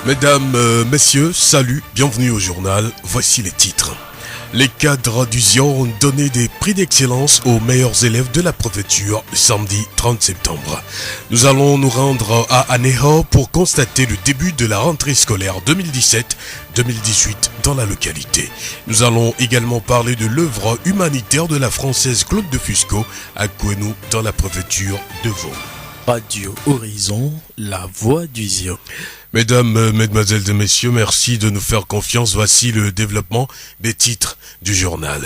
Mesdames, messieurs, salut, bienvenue au journal, voici les titres. Les cadres du Zion ont donné des prix d'excellence aux meilleurs élèves de la préfecture samedi 30 septembre. Nous allons nous rendre à Anéha pour constater le début de la rentrée scolaire 2017-2018 dans la localité. Nous allons également parler de l'œuvre humanitaire de la Française Claude de Fusco à Kouenou dans la préfecture de Vaud. Radio Horizon, la voix du Zion. Mesdames, mesdemoiselles et messieurs, merci de nous faire confiance. Voici le développement des titres du journal.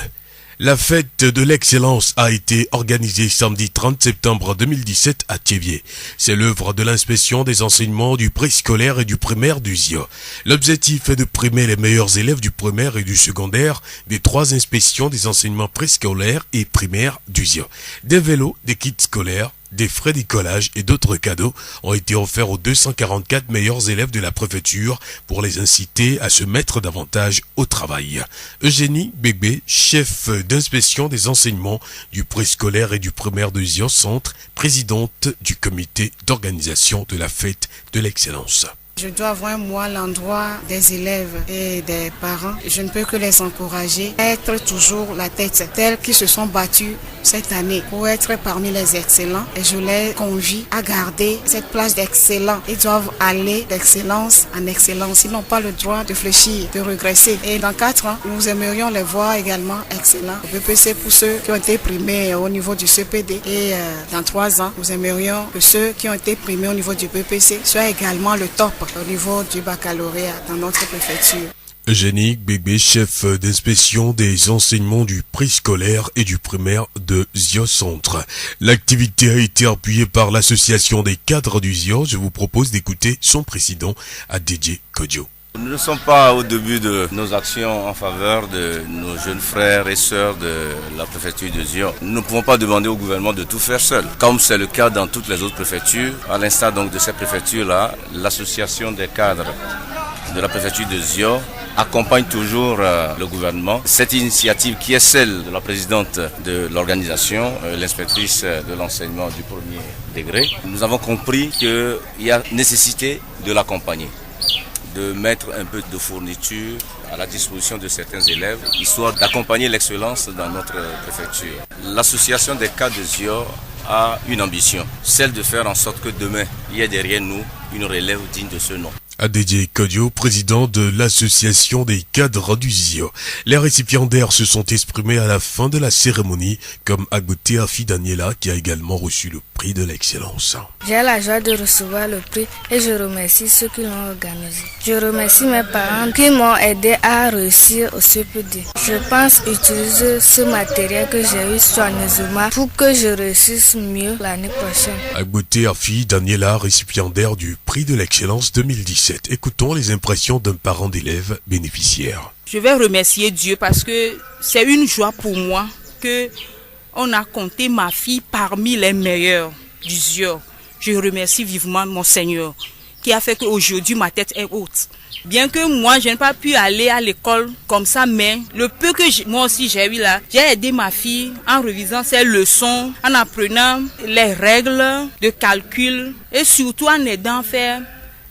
La fête de l'excellence a été organisée samedi 30 septembre 2017 à Thiévié. C'est l'œuvre de l'inspection des enseignements du préscolaire et du primaire du ZIO. L'objectif est de primer les meilleurs élèves du primaire et du secondaire des 3 inspections des enseignements préscolaires et primaires du ZIO. Des vélos, des kits scolaires, des frais d'écolage et d'autres cadeaux ont été offerts aux 244 meilleurs élèves de la préfecture pour les inciter à se mettre davantage au travail. Eugénie Bégbé, chef d'inspection des enseignements du préscolaire et du primaire de Zion Centre, présidente du comité d'organisation de la fête de l'excellence. Je dois avoir moi l'endroit des élèves et des parents. Je ne peux que les encourager à être toujours la tête telle qu'ils se sont battus cette année pour être parmi les excellents. Et je les convie à garder cette place d'excellent. Ils doivent aller d'excellence en excellence. Ils n'ont pas le droit de fléchir, de régresser. Et dans 4 ans, nous aimerions les voir également excellents. Au BPC pour ceux qui ont été primés au niveau du CPD. Et dans 3 ans, nous aimerions que ceux qui ont été primés au niveau du BPC soient également le top au niveau du baccalauréat dans notre préfecture. Eugénie Bébé, chef d'inspection des enseignements du préscolaire et du primaire de Zio Centre. L'activité a été appuyée par l'association des cadres du Zio. Je vous propose d'écouter son président, Adedje Kodjo. Nous ne sommes pas au début de nos actions en faveur de nos jeunes frères et sœurs de la préfecture de Zion. Nous ne pouvons pas demander au gouvernement de tout faire seul, comme c'est le cas dans toutes les autres préfectures. À l'instar donc de cette préfecture-là, l'association des cadres de la préfecture de Zion accompagne toujours le gouvernement. Cette initiative qui est celle de la présidente de l'organisation, l'inspectrice de l'enseignement du premier degré, nous avons compris qu'il y a nécessité de l'accompagner, de mettre un peu de fourniture à la disposition de certains élèves, histoire d'accompagner l'excellence dans notre préfecture. L'association des cadres de Zion a une ambition, celle de faire en sorte que demain, il y ait derrière nous une relève digne de ce nom. Adedje Kodjo, président de l'association des cadres du ZIO. Les récipiendaires se sont exprimés à la fin de la cérémonie, comme Agoté Afi Daniela, qui a également reçu le prix de l'excellence. J'ai la joie de recevoir le prix et je remercie ceux qui l'ont organisé. Je remercie mes parents qui m'ont aidé à réussir au CPD. Je pense utiliser ce matériel que j'ai eu soigneusement pour que je réussisse mieux l'année prochaine. Agoté Afi Daniela, récipiendaire du prix de l'excellence 2017. Écoutons les impressions d'un parent d'élève bénéficiaire. Je vais remercier Dieu parce que c'est une joie pour moi que on a compté ma fille parmi les meilleurs du ZIO. Je remercie vivement mon Seigneur qui a fait qu'aujourd'hui ma tête est haute. Bien que moi je n'ai pas pu aller à l'école comme ça, mais le peu que moi aussi j'ai eu là, j'ai aidé ma fille en révisant ses leçons, en apprenant les règles de calcul et surtout en aidant à faire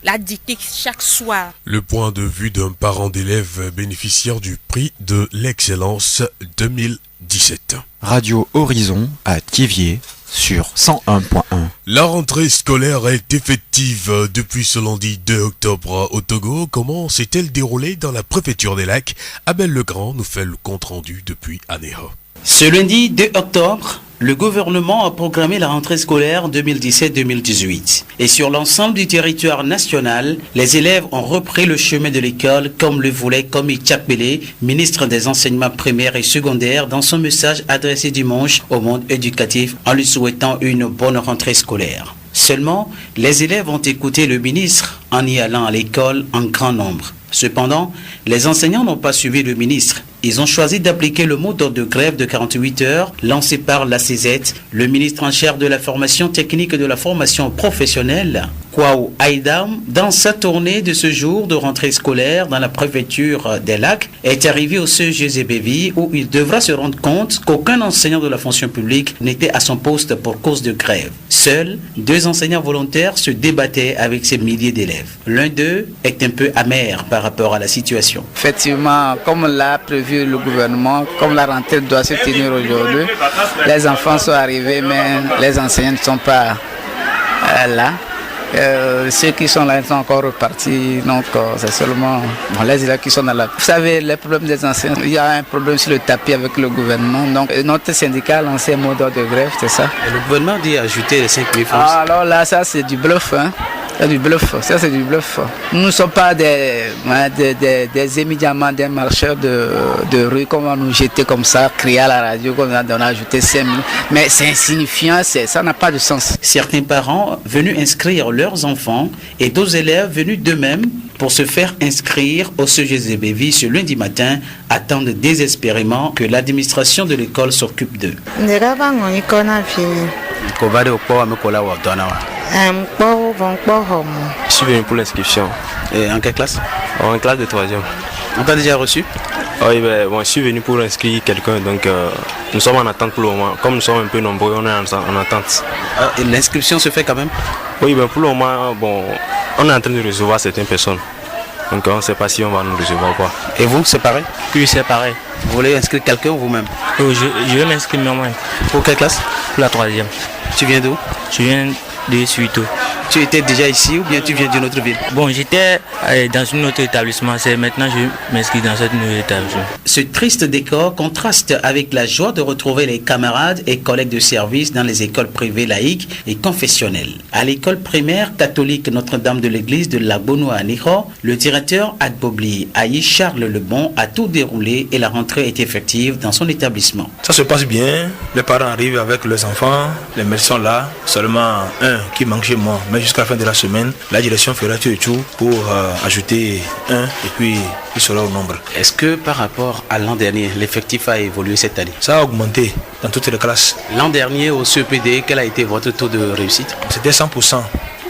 la dictée chaque soir. Le point de vue d'un parent d'élève bénéficiaire du prix de l'excellence 2017. Radio Horizon à Thiévié sur 101.1. La rentrée scolaire est effective depuis ce lundi 2 octobre au Togo. Comment s'est-elle déroulée dans la préfecture des Lacs? Abel Legrand nous fait le compte-rendu depuis Anéha. Ce lundi 2 octobre, le gouvernement a programmé la rentrée scolaire 2017-2018. Et sur l'ensemble du territoire national, les élèves ont repris le chemin de l'école comme le voulait Komi Tchakbele, ministre des enseignements primaires et secondaires, dans son message adressé dimanche au monde éducatif en lui souhaitant une bonne rentrée scolaire. Seulement, les élèves ont écouté le ministre en y allant à l'école en grand nombre. Cependant, les enseignants n'ont pas suivi le ministre. Ils ont choisi d'appliquer le mot d'ordre de grève de 48 heures lancé par la CZ, le ministre en charge de la formation technique et de la formation professionnelle, Kwaou Aïdam, dans sa tournée de ce jour de rentrée scolaire dans la préfecture des Lacs, est arrivé au CEGZBV où il devra se rendre compte qu'aucun enseignant de la fonction publique n'était à son poste pour cause de grève. Seuls 2 enseignants volontaires se débattaient avec ces milliers d'élèves. L'un d'eux est un peu amer par rapport à la situation. Effectivement, comme l'a prévu le gouvernement, comme la rentrée doit se tenir aujourd'hui, les enfants sont arrivés, mais les enseignants ne sont pas là. Ceux qui sont là sont encore repartis, donc c'est seulement les élèves qui sont là. Vous savez, les problèmes des enseignants, il y a un problème sur le tapis avec le gouvernement, donc notre syndicat a lancé un mot d'ordre de grève, c'est ça. Et le gouvernement dit ajouter les 5 000 francs. Alors là, ça c'est du bluff, hein. C'est du bluff, ça c'est du bluff. Nous ne sommes pas des éminemment des marcheurs de rue qu'on va nous jeter comme ça, crier à la radio qu'on a ajouté 5 000. Mais c'est insignifiant, ça n'a pas de sens. Certains parents venus inscrire leurs enfants et d'autres élèves venus d'eux-mêmes pour se faire inscrire au CEGZBV ce lundi matin attendent désespérément que l'administration de l'école s'occupe d'eux. Je suis venu pour l'inscription. Et en quelle classe? En classe de 3e. On t'a déjà reçu? Oui, je suis venu pour inscrire quelqu'un, donc nous sommes en attente pour le moment. Comme nous sommes un peu nombreux, on est en attente. Et l'inscription se fait quand même? Oui, pour le moment, on est en train de recevoir certaines personnes. Donc on ne sait pas si on va nous recevoir ou pas. Et vous, c'est pareil? Oui, c'est pareil. Vous voulez inscrire quelqu'un ou vous-même? Oui, je vais m'inscrire moi-même. Pour quelle classe? Pour la 3e. Tu viens d'où? Je viens de Suito. Tu étais déjà ici ou bien tu viens d'une autre ville? Bon, j'étais dans un autre établissement. C'est maintenant que je m'inscris dans cet nouvel établissement. Ce triste décor contraste avec la joie de retrouver les camarades et collègues de service dans les écoles privées laïques et confessionnelles. À l'école primaire catholique Notre-Dame de l'Église de la Bonoa à Niho, le directeur Adbobli Aïe Charles Lebon a tout déroulé et la rentrée est effective dans son établissement. Ça se passe bien. Les parents arrivent avec leurs enfants. Les mères sont là. Seulement un qui manque chez moi. Mais jusqu'à la fin de la semaine, la direction fera tout et tout pour ajouter un et puis il sera au nombre. Est-ce que par rapport à l'an dernier, l'effectif a évolué cette année? Ça a augmenté dans toutes les classes. L'an dernier au CEPD, quel a été votre taux de réussite? C'était 100%.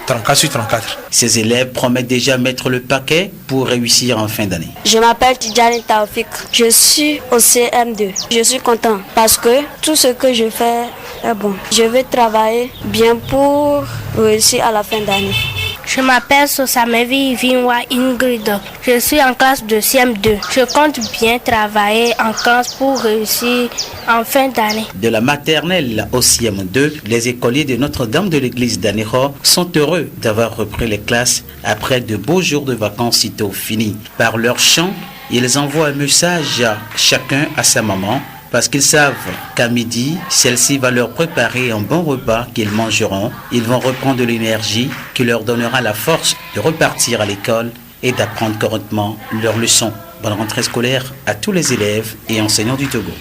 34 sur 34. Ces élèves promettent déjà mettre le paquet pour réussir en fin d'année. Je m'appelle Tidjani Taoufik. Je suis au CM2. Je suis content parce que tout ce que je fais est bon. Je vais travailler bien pour réussir à la fin d'année. Je m'appelle Sosamevi Vinwa Ingrid. Je suis en classe de CM2. Je compte bien travailler en classe pour réussir en fin d'année. De la maternelle au CM2, les écoliers de Notre-Dame de l'Église d'Anéro sont heureux d'avoir repris les classes après de beaux jours de vacances sitôt finis. Par leur chant, ils envoient un message à chacun à sa maman, parce qu'ils savent qu'à midi, celle-ci va leur préparer un bon repas qu'ils mangeront. Ils vont reprendre de l'énergie qui leur donnera la force de repartir à l'école et d'apprendre correctement leurs leçons. Bonne rentrée scolaire à tous les élèves et enseignants du Togo.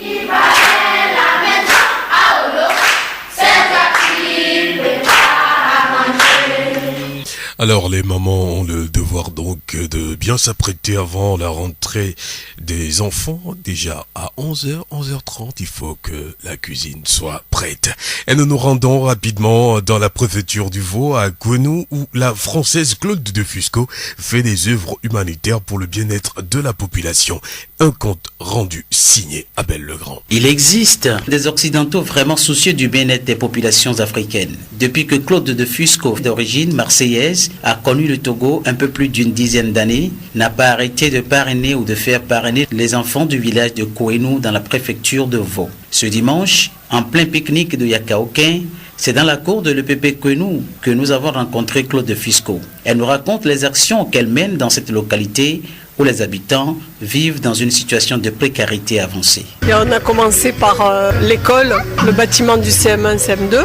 Alors les mamans ont le devoir donc de bien s'apprêter avant la rentrée des enfants. Déjà à 11h, 11h30, il faut que la cuisine soit prête. Et nous nous rendons rapidement dans la préfecture du Vaud à Gwenou où la Française Claude Defusco fait des œuvres humanitaires pour le bien-être de la population. Un compte rendu signé Abel Legrand. Il existe des Occidentaux vraiment soucieux du bien-être des populations africaines. Depuis que Claude Defusco, d'origine marseillaise, a connu le Togo un peu plus d'une dizaine d'années, n'a pas arrêté de parrainer ou de faire parrainer les enfants du village de Gwenou dans la préfecture de Vaud. Ce dimanche, en plein pique-nique de Yakaoquin, c'est dans la cour de l'EPP Gwenou que nous avons rencontré Claude Defusco. Elle nous raconte les actions qu'elle mène dans cette localité où les habitants vivent dans une situation de précarité avancée. Et on a commencé par l'école, le bâtiment du CM1, CM2,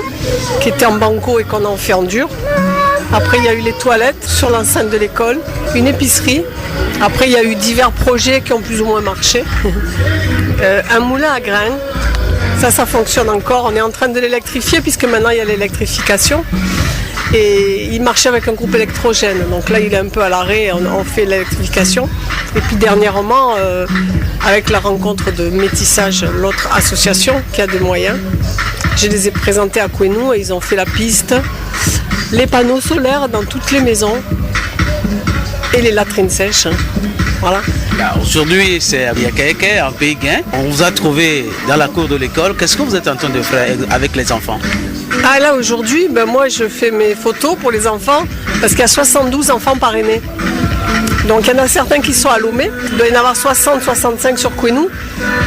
qui était en banco et qu'on a en fait en dur. Après, il y a eu les toilettes sur l'enceinte de l'école, une épicerie. Après, il y a eu divers projets qui ont plus ou moins marché. Un moulin à grains, ça fonctionne encore. On est en train de l'électrifier puisque maintenant il y a l'électrification. et il marchait avec un groupe électrogène. Donc là, il est un peu à l'arrêt, on fait l'électrification. Et puis dernièrement, avec la rencontre de Métissage, l'autre association qui a des moyens, je les ai présentés à Kouenou et ils ont fait la piste, les panneaux solaires dans toutes les maisons et les latrines sèches. Voilà. Aujourd'hui, c'est à Biakaeke, en Pays Gain. On vous a trouvé dans la cour de l'école. Qu'est-ce que vous êtes en train de faire avec les enfants? Ah là, aujourd'hui, moi je fais mes photos pour les enfants parce qu'il y a 72 enfants parrainés. Donc il y en a certains qui sont à Lomé, il doit y en avoir 60-65 sur Kouenou.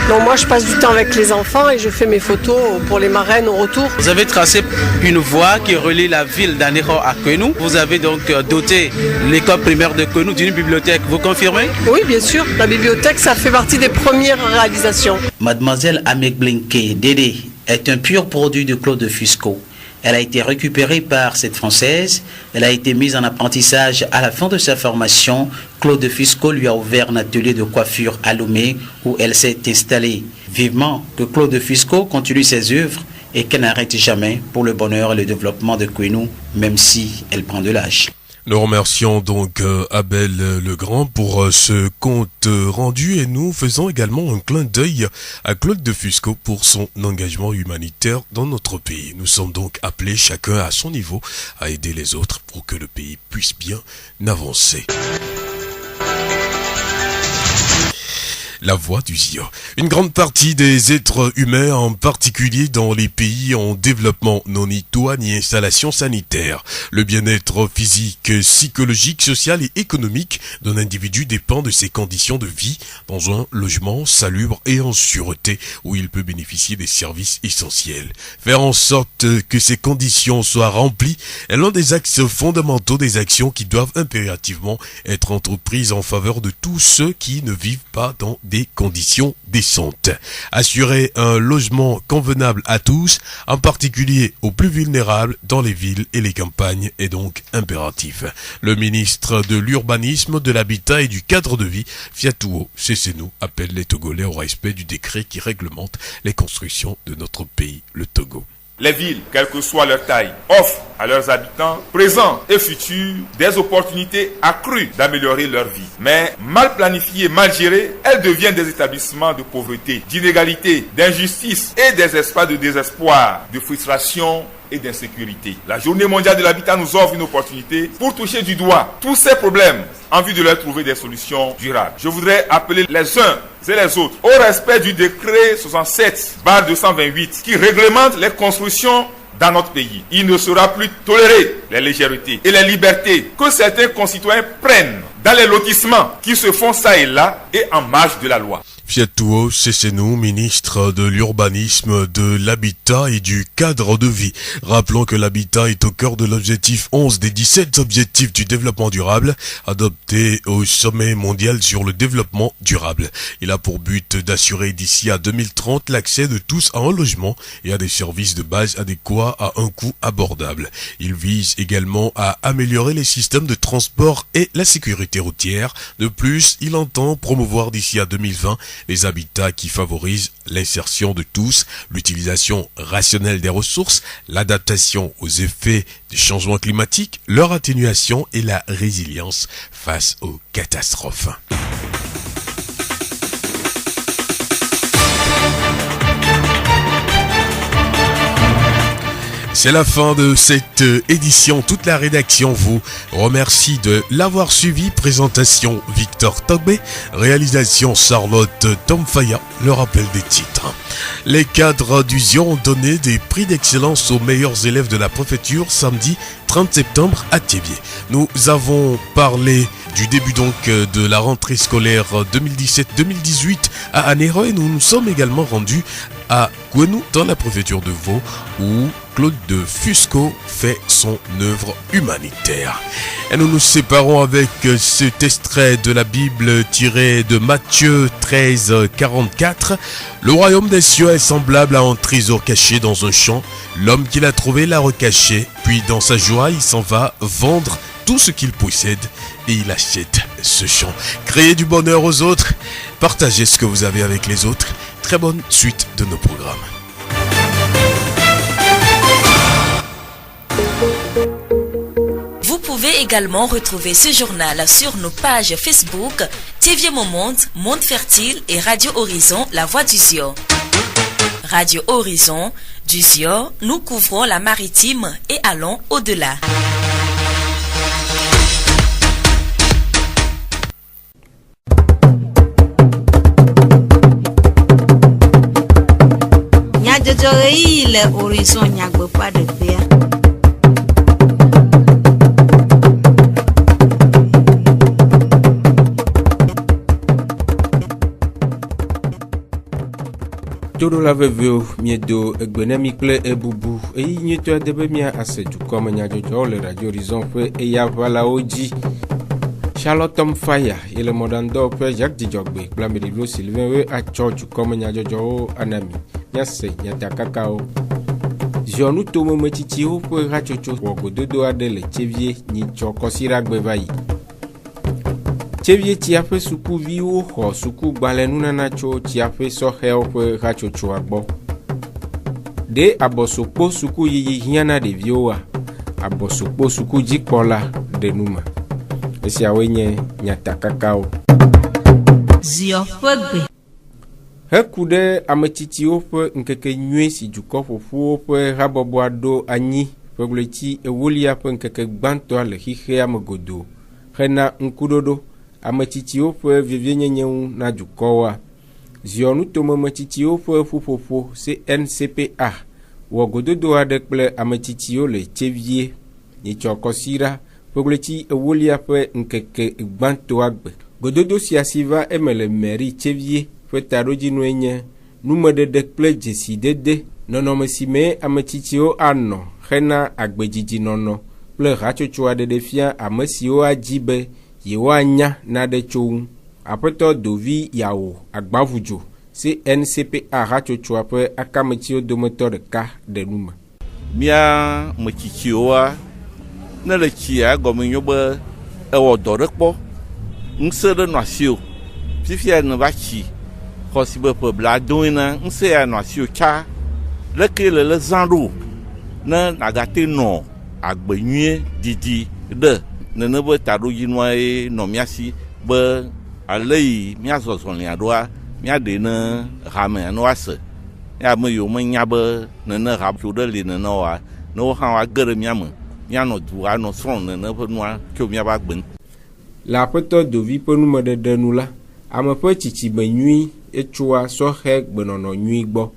Donc moi je passe du temps avec les enfants et je fais mes photos pour les marraines au retour. Vous avez tracé une voie qui relie la ville d'Anéro à Kouenou. Vous avez donc doté l'école primaire de Kouenou d'une bibliothèque, vous confirmez? Oui, bien sûr, la bibliothèque ça fait partie des premières réalisations. Mademoiselle Amek Blinké, Dédé, est un pur produit de Claude Fusco. Elle a été récupérée par cette Française. Elle a été mise en apprentissage à la fin de sa formation. Claude Fusco lui a ouvert un atelier de coiffure à Lomé où elle s'est installée. Vivement que Claude Fusco continue ses œuvres et qu'elle n'arrête jamais pour le bonheur et le développement de Kouenou, même si elle prend de l'âge. Nous remercions donc Abel Legrand pour ce compte rendu et nous faisons également un clin d'œil à Claude de Fusco pour son engagement humanitaire dans notre pays. Nous sommes donc appelés chacun à son niveau à aider les autres pour que le pays puisse bien avancer. La voie du Zion. Une grande partie des êtres humains, en particulier dans les pays en développement, n'ont ni toit ni installation sanitaire. Le bien-être physique, psychologique, social et économique d'un individu dépend de ses conditions de vie dans un logement salubre et en sûreté où il peut bénéficier des services essentiels. Faire en sorte que ces conditions soient remplies est l'un des axes fondamentaux des actions qui doivent impérativement être entreprises en faveur de tous ceux qui ne vivent pas dans des conditions décentes. Assurer un logement convenable à tous, en particulier aux plus vulnérables dans les villes et les campagnes, est donc impératif. Le ministre de l'Urbanisme, de l'Habitat et du Cadre de Vie, Fiatouo Sessenou, appelle les Togolais au respect du décret qui réglemente les constructions de notre pays, le Togo. Les villes, quelle que soit leur taille, offrent à leurs habitants, présents et futurs, des opportunités accrues d'améliorer leur vie. Mais mal planifiées, mal gérées, elles deviennent des établissements de pauvreté, d'inégalité, d'injustice et des espaces de désespoir, de frustration et d'insécurité. La Journée mondiale de l'habitat nous offre une opportunité pour toucher du doigt tous ces problèmes en vue de leur trouver des solutions durables. Je voudrais appeler les uns et les autres au respect du décret 67/228 qui réglemente les constructions dans notre pays. Il ne sera plus toléré les légèretés et les libertés que certains concitoyens prennent dans les lotissements qui se font ça et là et en marge de la loi. Fiatouo Sessenou, ministre de l'Urbanisme, de l'Habitat et du Cadre de Vie. Rappelons que l'habitat est au cœur de l'objectif 11 des 17 objectifs du développement durable, adopté au sommet mondial sur le développement durable. Il a pour but d'assurer d'ici à 2030 l'accès de tous à un logement et à des services de base adéquats à un coût abordable. Il vise également à améliorer les systèmes de transport et la sécurité routière. De plus, il entend promouvoir d'ici à 2020 les habitats qui favorisent l'insertion de tous, l'utilisation rationnelle des ressources, l'adaptation aux effets du changement climatique, leur atténuation et la résilience face aux catastrophes. C'est la fin de cette édition. Toute la rédaction vous remercie de l'avoir suivi. Présentation Victor Togbé, réalisation Charlotte Tomfaya. Le rappel des titres. Les cadres du Zion ont donné des prix d'excellence aux meilleurs élèves de la préfecture samedi 30 septembre à Thiévié. Nous avons parlé du début donc de la rentrée scolaire 2017-2018 à Anéro et nous nous sommes également rendus à Kouenou dans la préfecture de Vaud où Claude de Fusco fait son œuvre humanitaire. Et nous nous séparons avec cet extrait de la Bible tiré de Matthieu 13, 44. Le royaume des cieux est semblable à un trésor caché dans un champ. L'homme qui l'a trouvé l'a recaché, puis dans sa joie il s'en va vendre tout ce qu'il possède et il achète ce champ. Créez du bonheur aux autres, partagez ce que vous avez avec les autres. Très bonne suite de nos programmes. pouvez également retrouver ce journal sur nos pages Facebook TV Monde, Monde Fertile et Radio Horizon, La Voix du Zio. Radio Horizon, du Zio, nous couvrons la maritime et allons au-delà. Le Horizon Nyagbe pas de paix. Todo la veveo miedo egbenemi kple ebubu eyi nyeto adebe mia asedu kome nyajojo le Radio Horizon pe eya vala oji Charlotte Tom Fire ele modando pe Jacques Dijogbe kple Medivlo Sylvain we achoju kome nyajojo anami nyase nyatakakao Zionu tomo metiti o pe rachocho wogododo adele chevie ni chokosira gbevayi Chevie tiape suku viwo ho suku gbalenu nanacho tiape soheo pe rachocho agbo de abosokpo suku yiyi hiana de viowa abosokpo suku jikpola de numa esi awenye nyatakakao Zio pegbe Hekude ametitiwo pe nkeke nyue si dukɔ ƒoƒuwo pe habobo ado anyi pe gbleti ewolia pe nkeke gbãtɔ le xixea me godo hena ŋkuɖoɖo ametitiwo pe vivienyenyewu na dukɔwoa ziɔnu tome ametitiwo pe ƒuƒoƒo CNCPA wɔ gododo aɖe kple ametitiwo le tsevie nyitsɔ kɔsira pe gbleti ewolia pe nkeke gbãtɔa gbe gododo sia si va eme le mairie tsevie Fetaɖodzinue nye numedede kple dzesidede nɔnɔme si me ametsitiwo anɔ hena agbedzidzinɔnɔ kple hatsotso aɖe fia ame siwo adzi be yewoanya naɖe tso ŋu. Aƒetɔ Dovi Yawo Agbavudzo CNCPA hatsotsoa ƒe akametsiwo dometɔ ɖeka ɖe nume. Mia metsitsiwoa ne le tsia gɔme nyo be ewɔ dɔ ɖe kpɔ ŋusẽ ɖe nɔ asi o fifia ne va tsi xɔ si be ƒe bla doe na ŋusẽ ya nɔ asi o tsa leke le zã ɖo ne nagate nɔ agbe nyuie didi ɖe nene be taɖodzinua ye nɔ mia si be ale yi mia zɔzɔlia ɖoa mia ɖe ne hame ne woase ya ame yiwo menya be nene hatso ɖe li nene oa ne wo hã woage ɖe mia me mianɔ du anɔ srɔ̃ nene ƒe nua tso miabe agbe. Le Aƒetɔ Dovi ƒe numeɖeɖe nu la ame ƒe tsitsime nyui etsoa sɔhe gbenɔnɔ nyui gbɔ.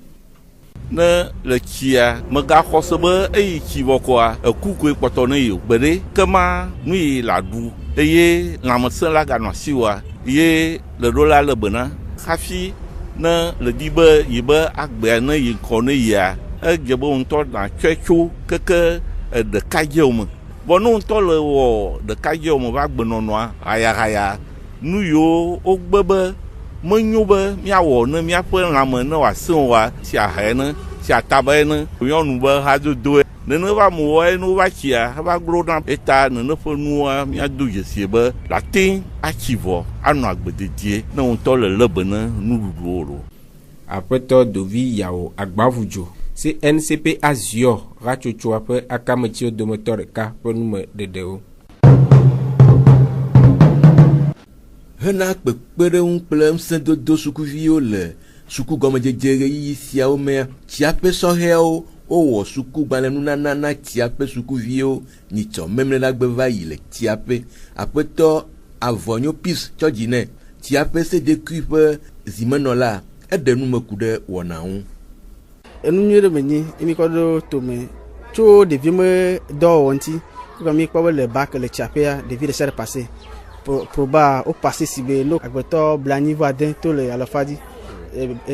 Ne le tsia megaxɔ se be eyi tsi vɔ kɔa eku koe kpɔtɔ ne yi o gbe ɖe kema nu yi la ɖu eye lãmesẽ la ganɔ asi oa ye le ɖo la le bena hafi ne le di be yi be agbea ne yi ŋkɔ ne yia edze be ŋutɔ natsɔe tso keke ɖekadzɛwo me vɔ ne ŋutɔ le wɔ ɖekadzɛwo me va gbenɔnɔa hayahaya nu yiwo wogbe be menyo be miawɔ ne miaƒe lãme ne wòasẽ oa sia he ne sia taba ne nyɔnu be hadodo nene va me wɔ ne wova tsia heva gblɔ na eta nene ƒe nuwoa miado dzesie be late atsi vɔ anɔ agbededie ne ŋutɔ le lebe ne nuɖuɖuwo ɖo. Aƒetɔ Dovi Yawo Agbavudzo CNCPA ziɔ hatsotsoa ƒe akametsiwo dometɔ ɖeka ƒe numeɖeɖewo. Hena kpekpeɖeŋu kple ŋusẽdodo sukuviwo le sukugɔmedzedze ɣeyiɣi siawo me tsiaƒe sɔhɛawo wowɔ sukugbalẽnunana na tsiaƒe sukuviwo nyitsɔ memle la gbe va yi le tsiaƒe. Aƒetɔ Avɔnyo Peace tsɔ dzi nɛ tsiaƒe sedekui ƒe zimenɔla eɖe nume ku ɖe wɔna ŋu. Enu nyuie ɖe menye mi kɔ ɖo tome tso ɖevi me dɔwɔwɔ ŋuti kɔ mi kpɔ be le bak le tsiaƒea ɖevi ɖe sia ɖe pase proba o pase si be no agbetɔ blanyi va de to le alafadi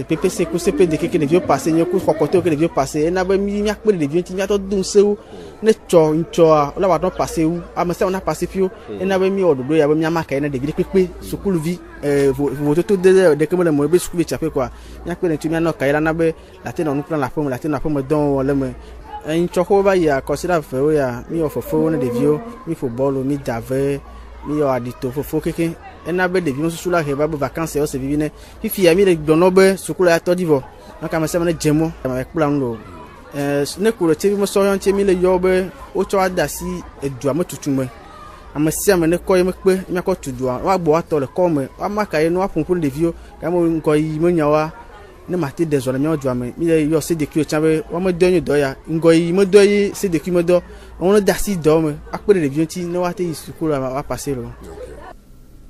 PPC ku CPD ke ɖeviwo pase nye ku xɔkɔtɔ ke ɖeviwo pase ena be mi miakpe ɖeviwo ŋuti miatɔ do ŋusẽwo ne tsɔ ŋutsɔa la wòatɔ pase wu ame sia ame na pase fiwo ena be mi wɔ ɖoɖo ya be miama kae na ɖevi ɖe kpekpe sukuluvi vovototo de ɖeke me le mo be sukuvi tsiaƒe kɔa miakpe ɖe ŋuti mianɔ kae la na be late nɔ nu kple le aƒeme late nɔ aƒeme dɔ le me ŋutsɔxɔwo va yia kɔsida vewo ya mi wɔ fefewo ne ɖeviwo mi ƒo bɔlu mi da ve mi yɔ aɖito fofo keke ena be ɖeviwo susu la he va be vacances wo se vivi ne fifi ya mi le gbɔnɔ be suku la tɔ di vɔ maka me se me ne dze mɔ ame kpla nu lo ne ko le tsevi me sɔyɔ ŋuti mi le yɔ be wotsɔ ade asi edua me tutu me ame sia ame ne kɔ ye mekpe miakɔ tudua woagbɔ atɔ le kɔ me woamaka ye ne woaƒoƒo ne ɖeviwo gake ŋgɔ yi menyawoa ne mate de zɔ le miawo dua me mi yɔ CDQ tsã be woamedɔ nye dɔ ya ŋgɔ yi medɔ ye CDQ medɔ wɔn ne de asi dɔ me akpe ɖe ɖeviwo ŋuti ne woate yi suku la woapase lo.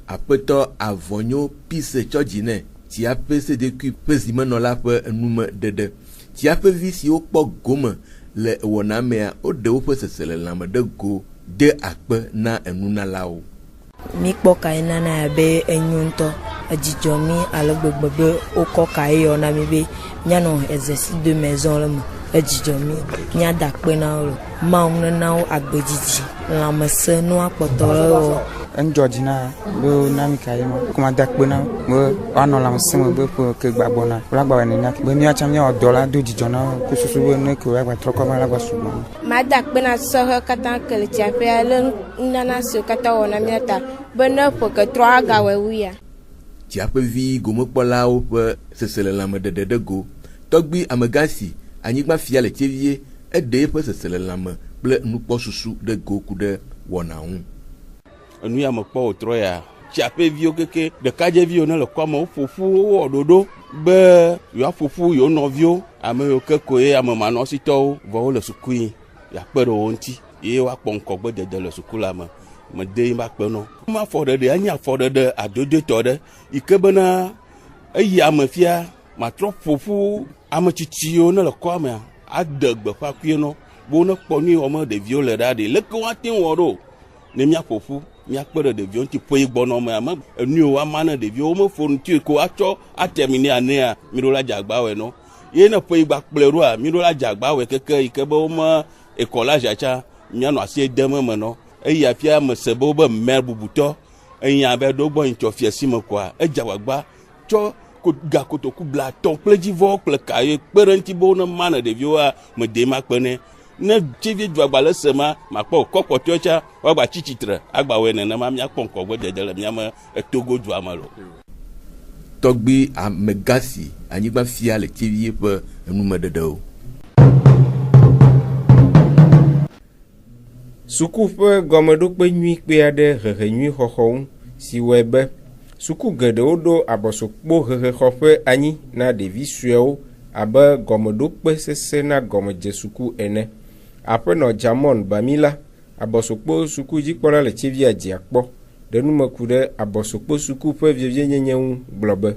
Aƒetɔ Avɔnyo Pise Tsɔdzi ne Tiape CDQ ƒe zimenɔla ƒe enume ɖeɖe. Tiape vi siwo kpɔ gome le wɔna mea woɖe woƒe seselelãme ɖe go de akpe na enunalawo. Mi kpɔ kae nana abe enyo ŋutɔ edzidzɔ mi ale gbegbe be wokɔ kae yɔ na mi be mianɔ exercice de maison le me edzidzɔ mi miada akpe na wo Mawu nena wo agbedzidzi lãmesẽ nu akpɔtɔ le wo. Endzɔ dzi na be na mi kae ma ko ma da akpe na be woanɔ lãmesẽ me be ƒe ke gbabɔna wole agba nenia be míatsã míawɔ dɔ la do dzidzɔ na wo ko susu be ne ke woagba trɔ kɔ va la gba sugbɔ. Mada akpe na sɔhɛ katã ke le tsiaƒea le nunana siwo katã wɔna mía ta be ne ƒe ke trɔ agawɔe wuia. Tiaƒevi gomekpɔlawo ƒe seselelãme ɖeɖe ɖe go tɔgbi amegã si anyigba fia le tievie eɖe eƒe seselelãme kple nukpɔsusu ɖe go ku ɖe wɔna ŋu. Enu ya me kpɔ wòtrɔ ya tiaƒeviwo keke ɖekadzeviwo ne le kɔme woƒoƒu wowɔ ɖoɖo be yewoaƒoƒu yewo nɔviwo ame yiwo ke koe ame manɔsitɔwo vɔ wole suku yi yeakpe ɖe wo ŋuti ye woakpɔ ŋkɔgbedede le suku la me mede yi ba kpe nɔ. Afɔɖeɖe enye afɔɖeɖe adodotɔ ɖe yi ke bena eyi ame fia matrɔ ƒoƒu ame tsitsiwo ne le kɔa mea ade gbeƒã kue nɔ be ne kpɔ nu yi wɔme ɖeviwo le ɖa ɖe leke woate ŋu wɔ ɖo ne míaƒoƒu míakpe ɖe ɖeviwo ŋuti ƒe gbɔnɔ me ame enu yiwo woama ne ɖeviwo womefo ŋuti ko atsɔ atermine anea mi ɖo la dzagba wɔe nɔ ye ne ƒe gba kplɔe ɖoa mi ɖo la dzagba wɔe keke yi ke be wome ekɔla zatsa míanɔ asi dem me nɔ eyi afia me se be wobe mɛ bubutɔ eya be ɖo gbɔ ŋtsɔ fiasi me koa edze agbagba tsɔ gakotoku bla tɔ kple dzivɔ kple kaye kpe ɖe ŋuti be wone ma ne ɖeviwoa me de ma kpe ne ne tsevi dzɔagba le se ma makpɔ kɔkɔtɔ tsa woagba tsi tsitre agba wɔe nenema míakpɔ ŋkɔgbedede le míame etogo dua me lo. Tɔgbi amegã si anyigba fia le tievie ƒe enumeɖeɖewo. Suku ƒe gɔmeɖokpe nyui kpe aɖe hehe nyui xɔxɔ ŋu si wɔe be suku geɖewo ɖo abɔsokpo hehexɔƒe anyi na ɖevi suewo abe gɔmeɖokpe sese na gɔmedze suku ene. Aƒenɔ Jamon Bamila abɔsokpo suku dzikpɔla le tievia dzia kpɔ ɖe nume ku ɖe abɔsokpo suku ƒe vievie ŋu gblɔ be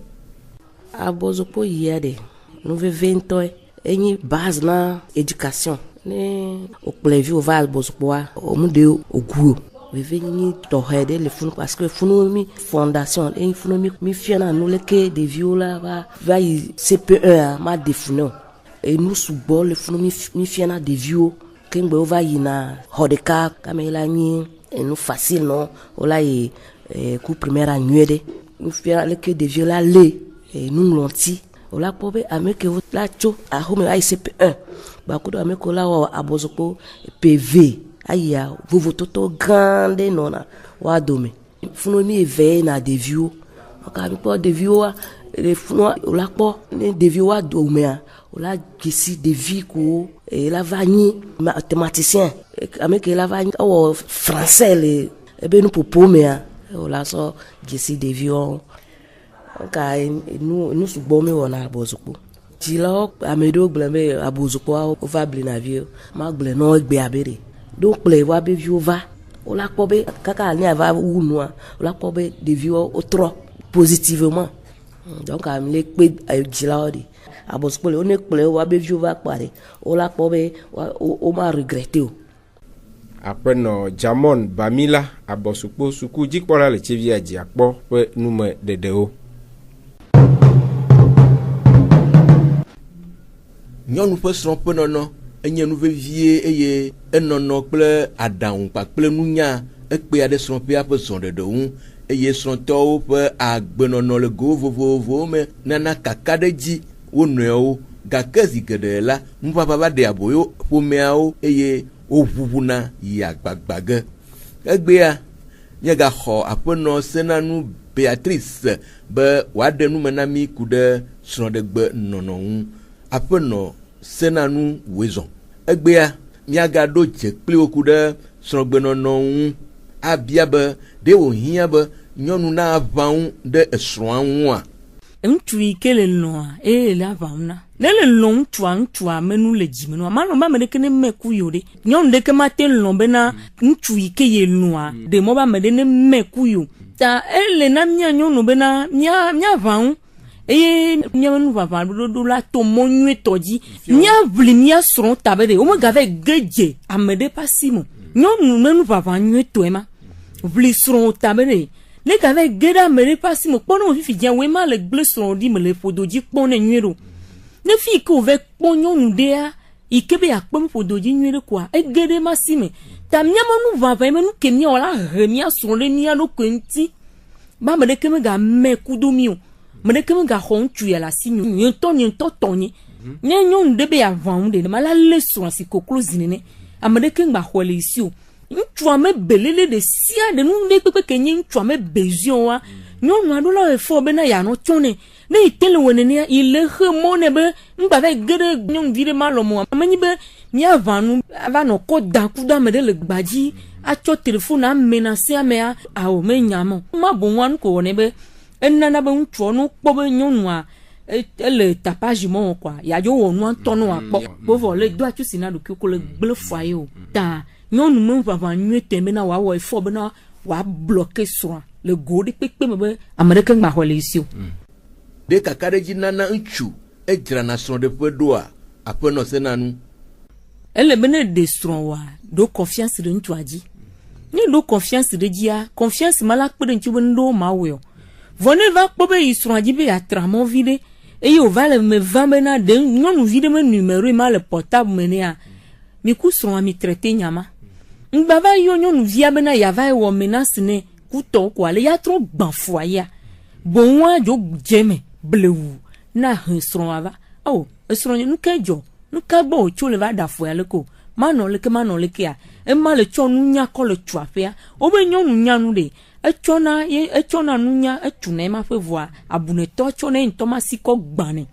abɔsokpo yia ɖe nuveve ŋutɔe enyi base na éducation ne okplɔ vi va abɔsokpoa omu de ogu veve nyi tɔxɛ ɖe le funu parce que funu mi fondation e funu mi fiana nu leke ɖeviwo la va yi CP1 ma de funu enu sugbɔ le funu mi fiana ɖeviwo kemgbe wo va yina xɔ ɖeka kame la nyi enu facile no wala yi ku primaire nyuie ɖe mi fiana leke ɖeviwo la le nuŋlɔti wala kpɔ be ame ke la tso axome ayi CP1 bakodo ame ko la wɔ abɔsokpo PV aya vovototo gã ɖe nɔna wa dome funu mi eve na ɖeviwo ka mi kpɔ ɖeviwo le funua la kpɔ ne ɖeviwo wa domea la gesi ɖevi ko la va nyi mathématicien ame ke la va nyi wɔ français le ebe nuƒoƒo mea la sɔ gesi ɖeviwo ka nu sugbɔ mi wɔna abɔsokpo dzilawo ame ɖewo gblẽ be abɔsokpoa wova bli na viwo ma gblẽ nɔ egbe abe ɖe do kplɔ wa be viwo va wola kpɔ be kaka ne va wu nua wola kpɔ be ɖeviwo wotrɔ positivement donc am le kpe dzilawo ɖe abɔsokpo le wone kplɔ wa be viwo va kpa ɖe wola kpɔ be wo ma regrete o. Aƒenɔ Jamon Bamila abɔsokpo suku dzikpɔla le tievia dzia kpɔ ƒe nume ɖeɖewo. Nyɔnu ƒe srɔ̃ƒenɔnɔ enye nu vevie eye enɔnɔ kple aɖaŋu kpakple nunya ekpea ɖe srɔ̃ƒea ƒe zɔɖeɖe ŋu eye srɔ̃tɔwo ƒe agbenɔnɔ le go vovovowo me nana kaka ɖe dzi wo nɔewo gake zi geɖe la nuƒaƒa va ɖe aboyo ƒomeawo eye woʋuʋuna yi agbagba ge. Egbea míegaxɔ aƒenɔ senanu Beatrice be wòaɖe nume na mí ku ɖe srɔ̃ɖegbe nɔnɔ ŋu. Aƒenɔ senanu Wezɔn egbea míagaɖo dze kpli wo ku ɖe srɔ̃gbenɔnɔ ŋu abia be de wo hia be nyɔnu na aʋaŋu ɖe esrɔ̃a ŋua. Ŋutsu yi ke le lɔ̃a eye le aʋaŋu na ne le lɔ̃ ŋutsua menu le dzime nɔa manɔ ba me ɖeke ne me ku yo ɖe nyɔnu ɖeke ma te lɔ̃ bena ŋutsu yi ke ye lɔ̃a de mɔ ba me ɖe ne me ku yo ta ele na mia nyɔnu bena mia aʋaŋu eye mia nu ʋaʋã ɖoɖo la to mɔ nyuietɔ dzi mia ʋli mia srɔ̃ ta be ɖe wo megava ge dze ame ɖe ƒe asi me nyɔnu menu ʋaʋã nyuietɔe ma ʋli srɔ̃ ta be ɖe ne gave ge ɖe ame ɖe ƒe asi me kpɔ ne wo fifi dzia woe ma le gble srɔ̃ ɖi me le ƒodo dzi kpɔ ne nyuie ɖo ne fi ke wòve kpɔ nyɔnu ɖea yi ke be yakpɔ ƒodo dzi nyuie ɖe koa ege ɖe ma si me ta miama nu ʋaʋã me nu ke miawɔ la he mia srɔ̃ ɖe mia ɖokui ŋuti ba ame ɖeke mega me kudo mi o me ɖeke mega xɔ ŋutsu ya le asi mi nye ŋutɔ tɔnye nye nyɔnu ɖe be yaʋãŋu ɖe ma la lé srɔ̃a si koklo zi nene ame ɖeke ŋgba xɔ le isi o ŋutsua me belele de sia de nu ɖe kpekpe ke nye ŋutsua me bezion wa nyɔnua ɖo la efɔ bena yanɔ tsɔ ne ne yi te le wɔ nenea yi le xe mɔ ne be ŋgba va ge ɖe nyɔnuvi ɖe ma lɔmɔ ame nyi be miaʋã nu ava nɔ kɔ da ku do ame ɖe le gbadzi atsɔ telefone ame na se amea awo me nyama ma bo ŋua nu ko wɔ ne be enana be ŋutsua no kpɔ be nyɔnua ele tapage mɔ kwa ya dzo wɔ nua ŋutɔ no akpɔ bovɔ le do atsu si na ɖokui ko le gble fɔ ye o ta nyɔnu me ʋaʋã nyuietɔ bena wòawɔ efɔ bena wòablɔke srɔ̃a le go ɖe kpekpe me be ame ɖeke ŋgba xɔ le esi o. De kaka ɖe dzi nana ŋutsu edzrana srɔ̃ɖeƒe ɖoa aƒenɔ senanu. Ele be ne de srɔ̃ do confiance ɖe ŋutsua dzi ne do confiance ɖe dzia confiance ma la kpe ɖe ŋuti be ŋɖewo ma wɔe o vɔ ne va kpɔ be yi srɔ̃a dzi be yatra mɔ vi ɖe eye wòva le me va bena de nyɔnuvi ɖe me numero ma le portable me nea mi ku srɔ̃a mi traité nyama ŋgba va yɔ nyɔnuvia bena yava wɔ menace ne kutɔ ko ale ya trɔ gbã foya bonwa dzo dzeme blewu na he srɔ̃a va o esrɔ̃ nu ke dzɔ nu ka gbɔ o tso le va da foya le ko manɔ le kea ema le tsɔ nunya kɔ le tsu aƒea wo be nyɔnu nyanu de etsɔna nunya etuna ema ƒe voa abunetɔ tsɔ ne ŋutɔ ma si kɔ gbãne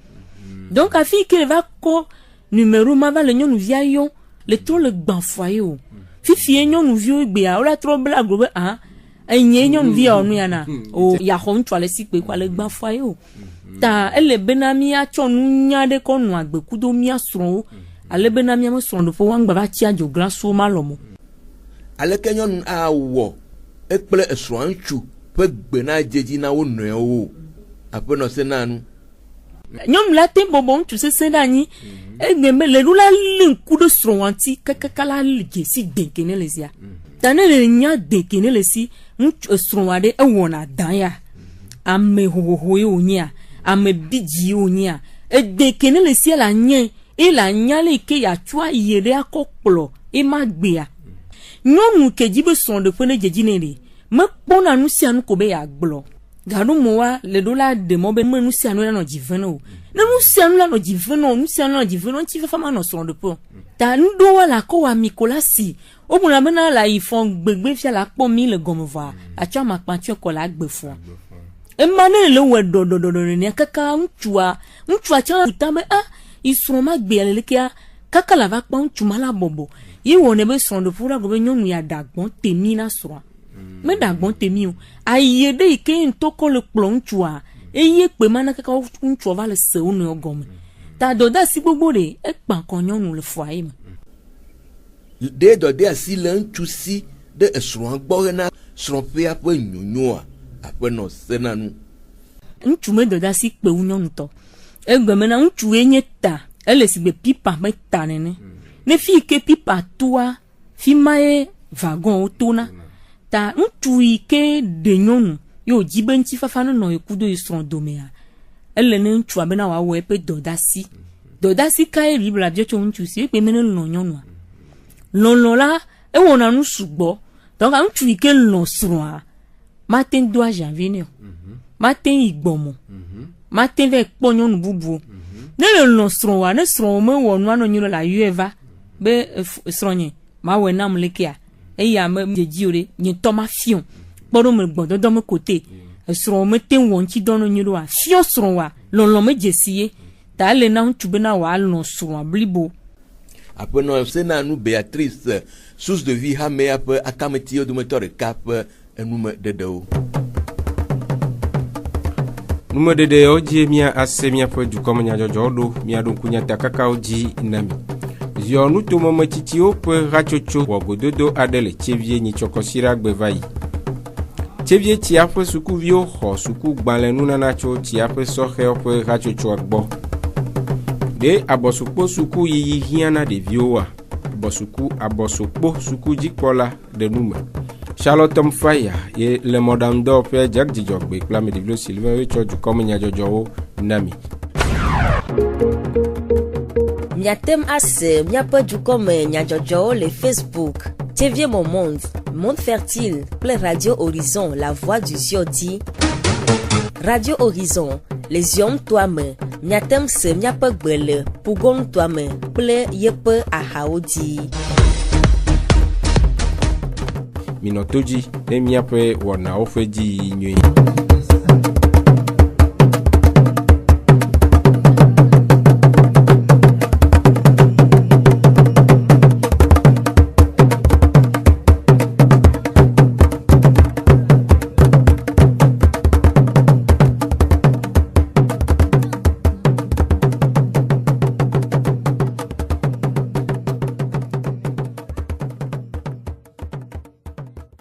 donc afi ke va kɔ numero ma va le nyɔnuvia yɔ le trɔ le gbã foya o fifi nyɔnuviwo gbea wo la trɔ bla glo be enye nyɔnuvia o nu yana o ya xɔ ŋutsua le si kpe kwa le gbã foya o ta ele bena mia tsɔ nunya ɖe kɔ nɔ agbe kudo mia srɔ̃wo ale bena mia me srɔ̃ ɖeƒe wa ŋgba va tsi adzogla so ma lɔmɔ. Aleke nyɔnu awɔ ekple esrɔ̃a ŋutsu ƒe gbe na dzedzi na wo nɔewo aƒenɔ senanu. Nyɔnu la te bɔbɔ ŋutsu sese ɖe anyi egbe me le ɖo la le ŋku ɖe srɔ̃a ŋuti kakaka la le dzesi deke ne le sia ta ne le nya deke ne le si ŋutsu srɔ̃a ɖe ewɔna dan ya ame hohoho ye wònyea ame bidzi ye wònyea edeke ne le sia la nye e la nya le ke ya tsɔa yi ɖe akɔ kplɔ e ma gbea nyɔnu ke dzi be srɔ̃ ɖeƒe ne dzedzi ne ɖe mekpɔna nu sia nu ko be ya gblɔ gaɖo mo wa le ɖo la de mɔ be me nu sia nu la nɔ dzi ve ne o ne nu sia nu la nɔ dzi ve ne o nu sia nu la nɔ dzi ve ne o ŋuti fafa ma nɔ srɔ̃ ɖeƒe o ta nuɖowa la kɔ wa mi ko la si o bona bena la yi fɔ gbegbe fia la kpɔ mi le gɔme va atsɔ amakpa tsɔ kɔ la gbe fɔ ema ne le wɔ dɔdɔdɔdɔ ne kaka ŋutsua tsɔ tuta be yi srɔ̃ ma gbea le lekea kaka la va kpɔ ŋutsu ma la bɔbɔ yi wɔ ne be srɔ̃ ɖeƒe la be nyɔnu ya da gbɔn temi na srɔ̃a me da gbɔn temi o ayi ɖe yi ke ŋutɔ kɔ le kplɔ ŋutsua eye kpe ma na kaka ŋutsua va le se wo nɔewo gɔme ta dɔdeasi gbogbo de ekpa kɔ nyɔnu le foyer me. De dɔdeasi le ŋutsu si ɖe esrɔ̃a gbɔ hena srɔ̃ƒea ƒe nyonyoa aƒenɔ senanu. Ŋutsu me dɔdeasi kpe wu nyɔnu tɔ egbe me na ŋutsu ye nye ta ele si gbe pipa me ta nene ne fi ke pipa toa fi ma ye wagon wo tona ta ŋutsu yi ke de nyɔnu yo dzi be ŋuti fafa ne nɔ ekudo yi srɔ̃ domea ele ne ŋutsua bena wòawɔ eƒe dɔdeasi ka ye bibla bia tso ŋutsu si ekpe me ne lɔ nyɔnua lɔlɔ la ewɔna nu sugbɔ donc ŋutsu yi ke lɔ srɔ̃a mate do janvier ne o mate yi gbɔmɔ mate ve kpɔ nyɔnu bubu ne le lɔ srɔ̃a ne srɔ̃ me wɔ nua nɔ nyuie la yue va be srɔ̃nye ma wɔ nam lekea eye ame dzedzi o de nye tɔ ma fiɔ kpɔɖo me gbɔdɔdɔ me kote srɔ̃ me te wɔ ŋuti dɔ no nyuie wa fiɔ srɔ̃a lɔlɔ me dzesi ye ta ele na ŋutsu bena wòalɔ srɔ̃a blibo. Aƒenɔ senanu Beatrice source de vie hamea ƒe akametio dometɔ ɖeka ƒe enumeɖeɖewo. Numeɖeɖewo dzi mia ase miaƒe dukɔme nyadzɔdzɔwo ɖo mia ɖo ŋkunyata kakawo dzi na mi. Ziɔ nutomemetsitsiwo ƒe hatsotso wɔgododo aɖe le tsevie nyitsɔkɔsiragbe va yi. Tsevie tsia ƒe sukuviwo xɔ sukugbalẽ nunana tso tsia ƒe sɔhɛwo ƒe hatsotsoa gbɔ. Ɖe abɔsukpo suku yiyi hiãna ɖeviwoa, abɔsukpo sukudzikpɔla ɖe nume. Charlotte Mfaya ye le mɔɖaŋudɔwɔƒea Jadzidzɔgbe kple ameɖevilo Sylvain tsɔ dukɔme nyadzɔdzɔwo na mi. Miatem ase miaƒe dukɔme nyadzɔdzɔwo le Facebook, TV Moment, Monde Fertile kple Radio Horizon, La Voix du Zion dzi. Radio Horizon, le Zion toa me, miatem se miaƒe gbe le Pugon toa me kple yeƒe ahawo dzi. Minɔto dzi ne miaƒe wɔnawo ƒe dzi nyuie.